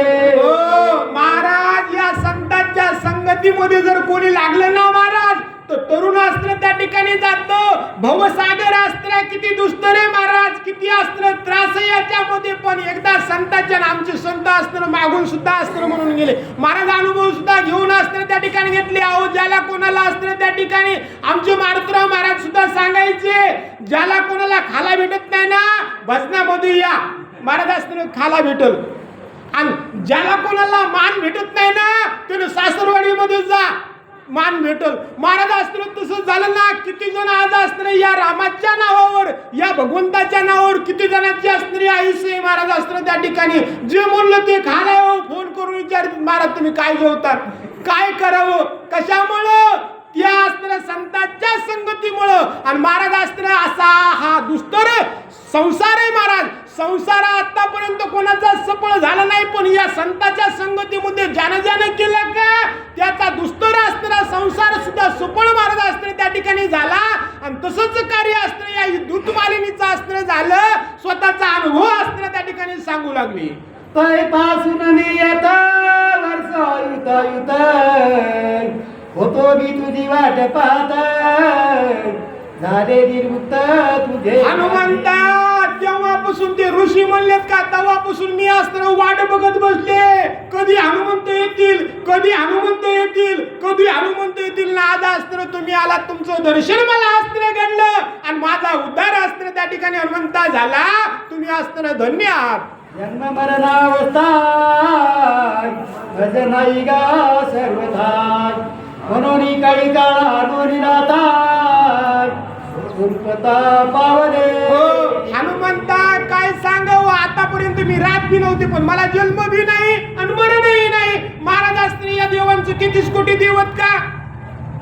महाराज या संतांच्या संगतीमध्ये जर कोणी लागलं ना महाराज तर तरुण अस्त्र त्या ठिकाणी जातो. भवसागर अस्त्र किती दुस्तर आहे महाराज किती अस्त्र त्रास आहे याच्यामध्ये. पण एकदा संतांच्या आमचे संत अस्त्र मागून सुद्धा अस्त्र म्हणून गेले महाराज. अनुभव सुद्धा घेऊन अस्त्र त्या ठिकाणी घेतले. अहो ज्याला कोणाला अस्त्र त्या ठिकाणी आमचे मारुतराव महाराज सुद्धा सांगायचे ज्याला कोणाला खाला भेटत नाही ना भजनामध्ये या महाराज असतं खाला भेटल. आणि ज्याला कोणाला मान भेटत नाही ना त्यानं सासरवाडीमध्ये जा मान भेटल. महाराज असतं तसं झालं ना. किती जण आज असतं या रामाच्या नावावर या भगवंताच्या नावावर किती जणांची असणारी आयुष्य महाराज असतं त्या ठिकाणी. जे म्हणलं ते खाला फोन करून विचारतात महाराज तुम्ही काय जेवतात काय करावं कशामुळं त्या असणाऱ्या संतांच्या संगतीमुळं. आणि महाराज असताना असा हा दुस्तर संसार आहे महाराज. संसार आतापर्यंत कोणाचा सफळ झाला नाही पण या संतांच्या संगतीमध्ये ज्यानं केलं का त्याचा दुस्तर असणारा संसार सुद्धा सफळ महाराज असताना त्या ठिकाणी झाला. आणि तसंच कार्य असतं या दूत मालिनीचं असतं झालं. स्वतःचा अनुभव असताना त्या ठिकाणी सांगू लागली. तै पासून मी येता वर्ष युत होतो मी तुझी वाट पाहत झाले निर्मुक्त तुझे. हनुमंता जेव्हापासून ते ऋषी म्हणलेत का तेव्हापासून मी असताना वाट बघत बसले कधी हनुमंत येतील कधी हनुमंत येतील कधी हनुमंत येतील. ना आज असताना तुम्ही आलात तुमचं दर्शन मला असताना घडलं आणि माझा उद्धार असताना त्या ठिकाणी हनुमंता झाला. तुम्ही असताना धन्य आहात. जन्म मरणावस्था भज नाही गा सर्वथा म्हणून काळी काळा हनुनी राहता पावले. हनुमंता काय सांगावं आतापर्यंत मी रात बी नव्हते पण मला जन्म बी नाही आणि मरणही नाही. महाराज असताना या देवांचं कितीच कोटी देवत का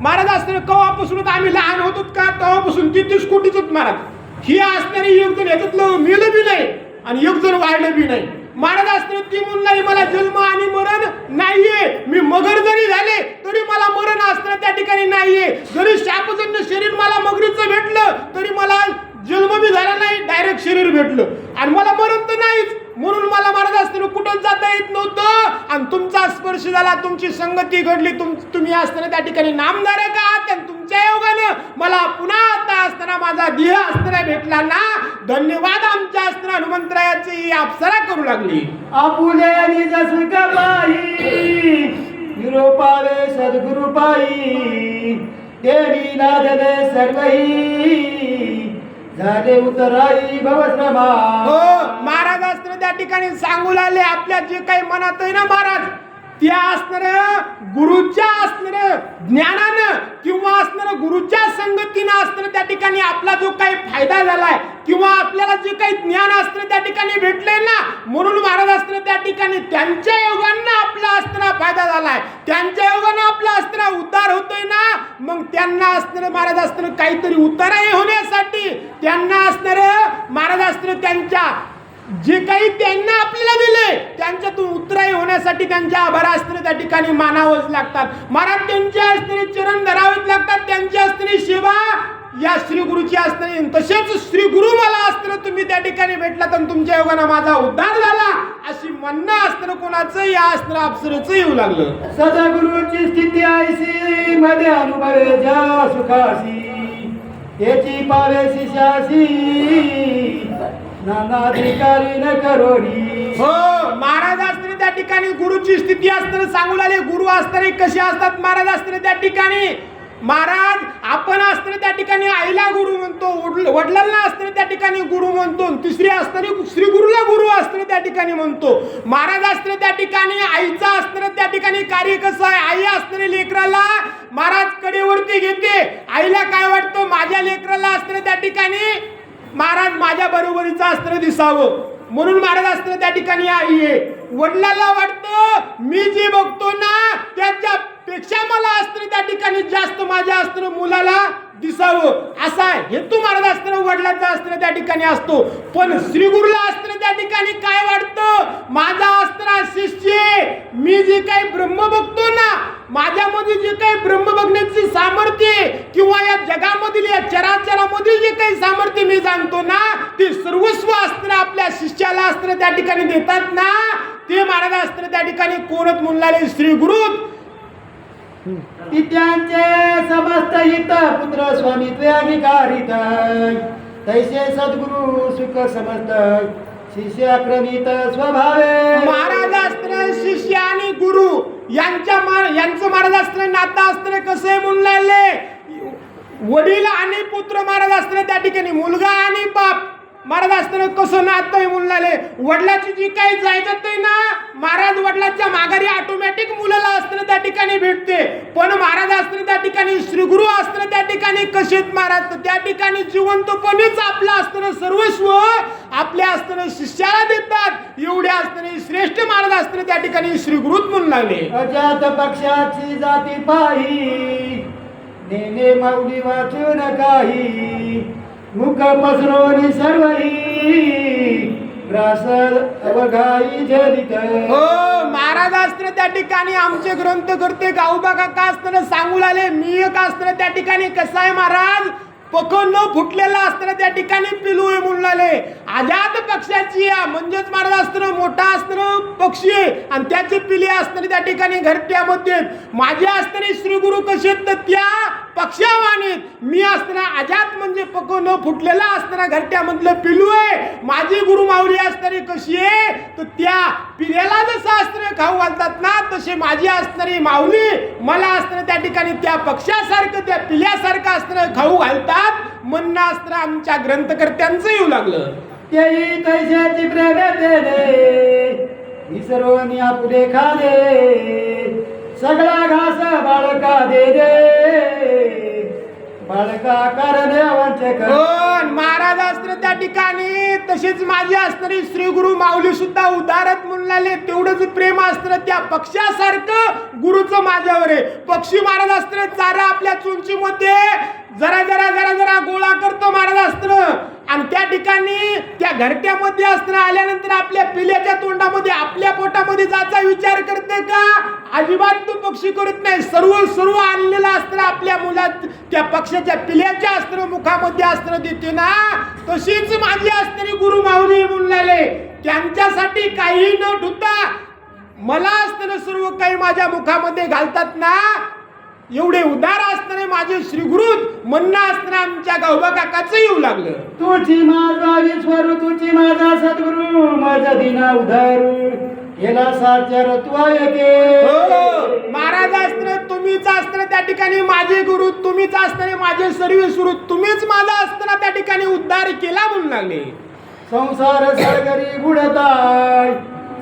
महाराज असताना केव्हापासून आम्ही लहान होतो का तेव्हापासून 33 कोटीच महाराज ही असणारी एक जण याच्यातलं मेलं बी नाही आणि एक जण वाढलं बी नाही. महाराज असताना ती म्हणणारी मला जन्म आणि मरण नाहीये, मी मगर जरी झाले तरी मला मरण असताना त्या ठिकाणी नाहीये, जरी शापजन्य शरीर मला मगरीचं भेटलं तरी मला जन्म बी झाला नाही, डायरेक्ट शरीर भेटलं आणि मला मरण तर नाहीच. म्हणून मला महाराज असताना कुठं जाता येत नव्हतं आणि तुमचा स्पर्श झाला, तुमची संगती घडली, तुम्ही असताना त्या ठिकाणी नामधारक आहात आणि तुमच्या योगानं मला पुन्हा आता असताना माझा देह असताना भेटला ना. धन्यवाद आमच्या असताना हनुमंतरायाची अप्सरा करू लागली. आपुले निज सुख पाई निरोपावे सद्गुरु पाई देवी नादले सर्वही झाले उतराई भवश्रमा. हो महाराज असताना त्या ठिकाणी सांगू लागले आपल्या जे काही मनात आहे ना महाराज त्या असणार गुरुच्या असणार ज्ञानानं किंवा असणार गुरुच्या संगतीनं असणार त्या ठिकाणी आपला जो काही फायदा झालाय किंवा आपल्याला जे काही ज्ञान असतं त्या ठिकाणी भेटलंय ना, म्हणून महाराज असताना त्या ठिकाणी त्यांच्या योगानं आपला असताना फायदा झालाय, त्यांच्या योगानं आपला असताना उद्धार होतोय ना. मग त्यांना असणार महाराज असताना काहीतरी उताराई होण्यासाठी त्यांना असणार महाराज असताना त्यांच्या जे काही त्यांना आपल्याला दिले त्यांच्यातून उतराई होण्यासाठी त्यांच्या आभार असताना त्या ठिकाणी मानावंच लागतात. महाराज त्यांच्या असताना चरण धरावेच लागतात, त्यांच्या असताना सेवा या श्री गुरुची असताना. तसेच श्री गुरु मला असताना तुम्ही त्या ठिकाणी भेटलात आणि तुमच्या योगानं माझा उद्धार झाला अशी म्हणणं असताना कोणाचं या असताना अप्सरेचं येऊ लागलं. सद्गुरूची स्थिती ऐसी मध्ये अनुभवे ज्या सुखासी याची पावे शिष्यासी नानाधिकारी न करोडी. हो महाराज असताना त्या ठिकाणी गुरुची स्थिती असताना सांगू लागले. गुरु असताना कसे असतात महाराज असताना त्या ठिकाणी महाराज आपण असताना त्या ठिकाणी आईला गुरु म्हणतो, वडिलांना असताना त्या ठिकाणी गुरु म्हणतो, तिसरी असताना श्री गुरुला गुरु असताना त्या ठिकाणी म्हणतो. महाराज असताना त्या ठिकाणी आईचा असताना त्या ठिकाणी कार्य कसं आहे, आई असताना लेकराला महाराज कडेवरती घेते. आईला काय वाटतं माझ्या लेकराला असताना त्या ठिकाणी महाराज माझ्या बरोबरीचं अस्त्र दिसावं म्हणून महाराज असताना त्या ठिकाणी आई आहे. वडिलाला वाटतं मी जे बघतो ना त्याच्यापेक्षा मला अस्त्र त्या ठिकाणी जास्त माझ्या अस्त्र मुलाला दिसावं असा हेतू महाराज असताना वडिलांचा अस्त्र त्या ठिकाणी असतो. पण श्री गुरुला अस्त्र त्या ठिकाणी काय वाटतं माझा अस्त्र शिष्य मी जे काही ब्रह्म बघतो ना माझ्यामध्ये जे काही ब्रह्म बघण्याची सामर्थ्य किंवा या जगामधील या चराचरामधील जे काही सामर्थ्य मी जाणतो ना ते सर्वस्व अस्त्र आपल्या शिष्याला अस्त्र त्या ठिकाणी देतात ना. ते महाराज अस्त्र त्या ठिकाणी कोणत म्हणणारे श्री गुरु पित्यांचे समस्त हित पुत्र स्वामित्व अधिकारित तैसे सद्गुरु सुख समस्त शिष्य क्रमित स्वभावे. महाराज असताना शिष्य आणि गुरु यांचं महाराज असताना नातं असताना कसं आहे म्हणले. वडील आणि पुत्र महाराज असताना त्या ठिकाणी मुलगा आणि बाप महाराज असताना कसं नातं आहे म्हणले. वडिलाची जी काही जायदाद आहे ना महाराज वडिलांच्या माघारी ऑटोमॅटिक मुलाला असताना त्या ठिकाणी भेटते. पण महाराज असताना त्या ठिकाणी श्री गुरु असताना त्या ठिकाणी कसेत महाराज त्या ठिकाणी जिवंतपणेच आपलं असताना सर्वस्व आपल्या असताना शिष्याला देतात. एवढ्या असताना श्रेष्ठ महाराज असताना त्या ठिकाणी श्री गुरुच म्हणून लागले. अजात पक्षाची जाती पाही नेने माऊली वाचून काही मुख पसरवणी सर्वही रासद अवघाई जलित. हो महाराज असताना त्या ठिकाणी आमचे ग्रंथ करते गावबा काका असताना सांगू लागले. मी एक असताना त्या ठिकाणी कसं आहे महाराज पख न फुटलेला असताना त्या ठिकाणी पिलू आहे म्हणले. आजाद पक्षाची म्हणजेच महाराज असताना मोठा असताना पक्षी आणि त्याचे पिले असताना त्या ठिकाणी घरट्यामध्ये माझे असताना श्री गुरु कसे तर त्या पक्षावाणीत मी असताना आजाद म्हणजे पक न फुटलेला असताना घरट्यामधलं पिलू आहे. माझी गुरु माऊली असताना कशी आहे तर त्या पिल्याला जसं असताना खाऊ घालतात ना तसे माझी असणारी माऊली मला असताना त्या ठिकाणी त्या पक्षासारखं त्या पिल्यासारखं असताना खाऊ घालतात म्हणणं असताना आमच्या ग्रंथकर्त्यांचं येऊ लागलं. तेही तैशाची प्रगती विसरवणी आपुले खाले सगळा घास बाळका दे दे बाळका करणे वंचक. महाराज असताना त्या ठिकाणी तसेच माझे असणारे श्री गुरु माऊली सुद्धा उदारत म्हणले तेवढंच प्रेम असतं त्या पक्षासारखं गुरुचं माझ्यावर आहे. पक्षी महाराज असतं चारा आपल्या चुंचीमध्ये जरा जरा जरा जरा गोळा करतो महाराज असतं आणि त्या ठिकाणी त्या घरट्यामध्ये असतं आल्यानंतर आपल्या पिल्याच्या तोंडामध्ये आपल्या पोटामध्ये जायचा विचार करते का? अजिबात तो पक्षी करत नाही. सर्व सर्व आणलेलं असतं आपल्या मुलात त्या पक्षाच्या पिल्याच्या अस्त्र मुखामध्ये अस्त्र देते ना. तशीच माझी असणारी गुरु माऊली म्हणले त्यांच्यासाठी काही न ठुता मला असताना सर्व काही माझ्या मुखामध्ये घालतात ना. एवढे उदार असणारे माझे श्री गुरु म्हणणं असताना आमच्या गावबा काकाचं येऊ लागलं. तुझी माझा विश्वर तुझी माझा सद्गुरु माझा दिना उधारू केला साचार तू ऐके. महाराज असताना तुम्हीच असताना त्या ठिकाणी माझे गुरु तुम्हीच असताना माझे सर्व सुरू तुम्हीच माझा असताना त्या ठिकाणी उद्धार केला म्हणून लागले. संसार सागरी बुडताय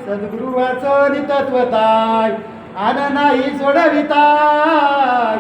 सद्गुरुवाचं नितत्वताय आन नाही सोडविताय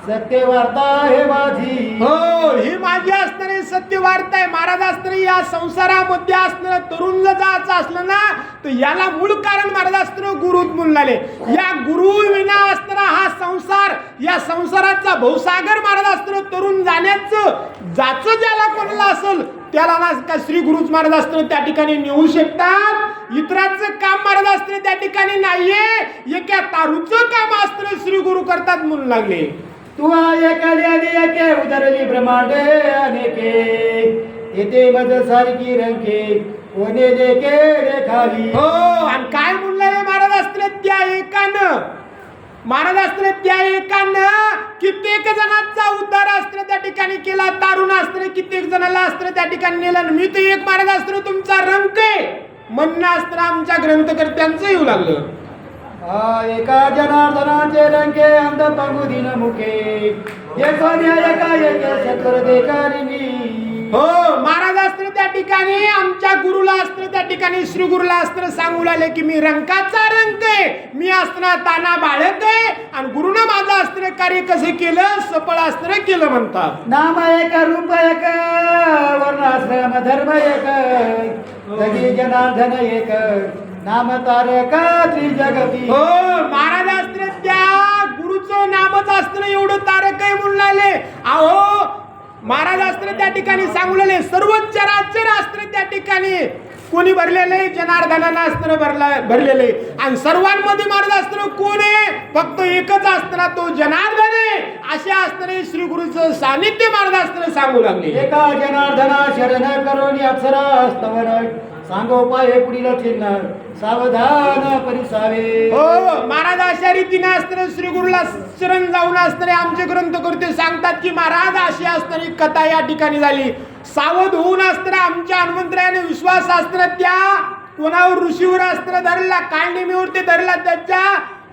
सत्य वार्ता हे माझी. हो ही माझी असणारी सत्य वार्ता आहे. महाराज असणारी या संसारामध्ये असणारं तरुण जर जायचं असलं ना तर याला मूळ कारण महाराज असणारं गुरु म्हणले. या गुरु विना असणारा हा संसार या संसाराचा भवसागर महाराज असणारं तरुण जाण्याचं जाचं ज्याला कोणाला असेल त्याला ना का श्री गुरुच महाराज असताना त्या ठिकाणी नेऊ शकतात. इतरांचं काम महाराज असताना त्या ठिकाणी नाहीये. एका तारूचं काम असताना श्री गुरु करतात म्हणून लागले. तू एकाली एके उदरली ब्रह्मांडे अनेके येते मज सारखी रंके कोणे देखे देखावी. हो आणि काय म्हणलं महाराज असताना त्या एकानं महाराज असताना त्या एकानं कित्येक जणांचा उद्धार असताना त्या ठिकाणी केला. तारुण असताना कित्येक जणांना असताना त्या ठिकाणी नेलं. मी तर एक महाराज असताना तुमचा रंक आहे म्हणणं असताना आमच्या ग्रंथकर्त्यांचं येऊ लागलं. एका जनार्दनाचे रंगे अंध पंगुदीन मुखे एका एके सत्वर देकारिणी. हो महाराज असताना त्या ठिकाणी आमच्या गुरुला असताना त्या ठिकाणी श्री गुरुला असताना सांगू लागले की मी रंकाचा रंक आहे. मी असताना ताना बाळक आहे आणि गुरुनं माझं असताना कार्य कसं केलं सफळ असताना केलं म्हणतात. नाम एक रूप एक वर्णाश्रम धर्म एक जगी जनार्दन एक नाम तारक त्रिजगती. हो महाराज असताना त्या गुरुचं नामच असताना एवढं तारक आहे म्हणून लागले. अहो महाराज असताना त्या ठिकाणी सांगू लागले सर्व चराचर असताना त्या ठिकाणी कोणी भरलेले जनार्दनानं असताना भरलेले आणि सर्वांमध्ये महाराज असताना कोण आहे फक्त एकच असताना तो जनार्दन आहे. असे असताना श्री गुरुचं सानिध्य महाराज असताना सांगू लागले. एका जनार्दना शरण करून अप्सरा स्तवन सांगो पाय पुढील चिन्ह सावधान परिसावे. हो महाराज अशा रीतीने असताना श्री गुरुला शरण जाऊन असणारे आमचे ग्रंथकर्ते सांगतात की महाराज अशी असणारी कथा या ठिकाणी झाली. सावध होऊन असताना आमच्या हनुमंतरायाने विश्वास असताना त्या कोणावर ऋषीवर असताना धरला काळनिमीवरती धरला त्याच्या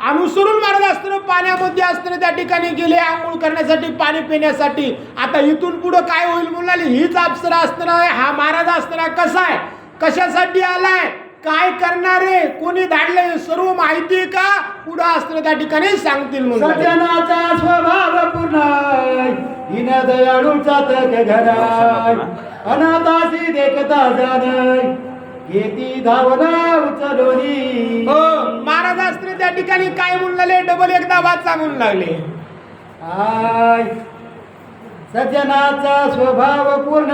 अनुसरून महाराज असताना पाण्यामध्ये असताना त्या ठिकाणी गेले आंघोळ करण्यासाठी पाणी पिण्यासाठी. आता इथून पुढे काय होईल म्हणाले हीच अप्सरा असताना हा महाराज असताना कसा आहे कशासाठी आलाय काय करणारे कोणी धाडले सर्व माहिती का पुढे असताना त्या ठिकाणी सांगतील म्हणून. सज्जनाचा स्वभाव पूर्ण दीन दयाळूचा तक घराय अनाथासी देखता जाणय येती धावना उचलोनी. हो महाराज असताना त्या ठिकाणी काय म्हणले डबल एकदा वाचा म्हणून लागले. आय सज्जनाचा स्वभाव पूर्ण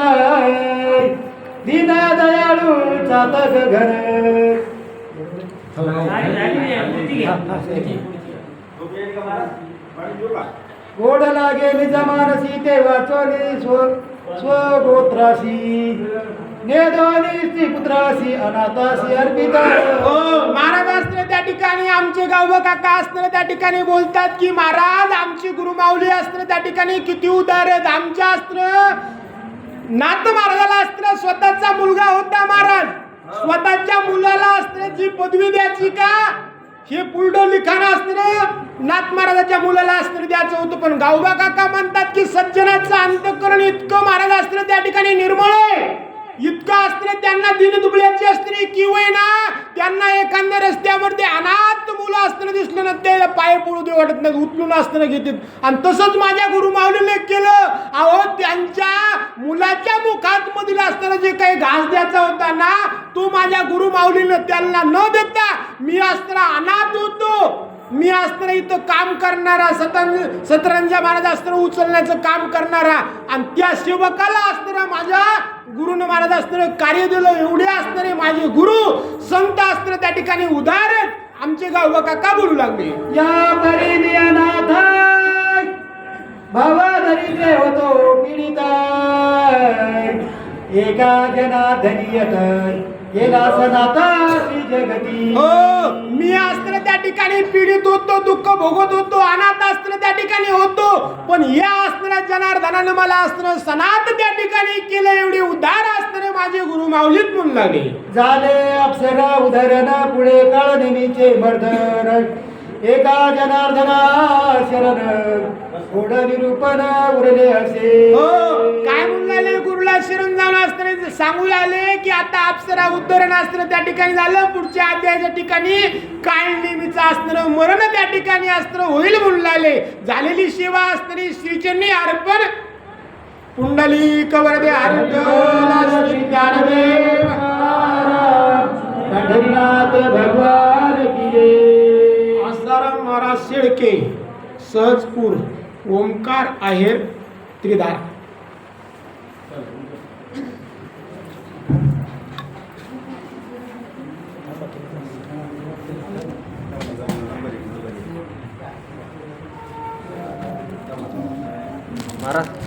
दीन दयाळू चातक घर. गोड लागे निज मानसी ते वाचोनी स्वगोत्रासी नेदोनी स्त्री पुत्रासी अनाथासी अर्पित. हो महाराज असताना त्या ठिकाणी आमचे गावबा काका असताना त्या ठिकाणी बोलतात की महाराज आमची गुरु माऊली असताना त्या ठिकाणी किती उदार आहेत. आमच्या असताना नाथ महाराजाला असताना स्वतःचा मुलगा होता. महाराज स्वतःच्या मुलाला असताना जी पदवी द्यायची का हे पुढं लिखाण असताना नाथ महाराजाच्या मुलाला असताना द्यायचं होतं. पण गावबा काका म्हणतात की सज्जनाचं अंतःकरण इतकं महाराज असताना त्या ठिकाणी निर्मळ आहे इतकं असतं त्यांना दिनदुबळ्याची असते किंवा ना त्यांना एखाद्या रस्त्यावर अनाथ मुलं असताना दिसलं ना ते पाय पडू दे वाटत नाही, उचलून असताना घेतात. आणि तसंच माझ्या गुरु माऊलीने केलं. अहो त्यांच्या मुलाच्या मुखात मधील असताना जे काही घास द्यायचा होता ना तो माझ्या गुरु माऊलीनं त्यांना न देता मी असताना अनाथ होतो, मी असताना इथं काम करणारा सतरंजा महाराज असताना उचलण्याचं काम करणारा आणि त्या सेवकाला असताना माझ्या गुरुनं महाराज असताना कार्य दिलं. एवढे असणारे माझे गुरु संत असताना त्या ठिकाणी उदाहरण आमचे गाव काका बोलू लागले. या परी मी अनाथ भावाधरीचे होतो पीडित, एका जनाधनियत गेला सनाता श्री जगती. हो मी असताना त्या ठिकाणी पीडित होतो, दुःख भोगत होतो, अनाथ असताना त्या ठिकाणी होतो, पण या असताना जनार्दनानं मला असताना सनात त्या ठिकाणी केलं. एवढे उद्धार असताना माझे गुरु माऊलीत म्हणू लागले. झाले अप्सरा उदाहरण पुढे काळ नेमीचे मर्दन, एका जनार्दना शरण थोड निरूपण उरले असे. हो काय म्हणले गुरुला शरण जाऊन असताना सांगू लागले की आता अप्सरा उद्धरण असताना त्या ठिकाणी झालं, पुढच्या अध्यायाच्या ठिकाणी काळ नेहमीचं असताना मरण त्या ठिकाणी असताना होईल म्हणून लागले. झालेली सेवा असताना श्रीचरणी अर्पण. पुंडली कवरदे आरोग्य श्री ज्ञानदेव पंढरीनाथ भगवान की जय. आसाराम महाराज शेळके, सहजपूर, ओंकार आहेर, त्रिधार. महाराज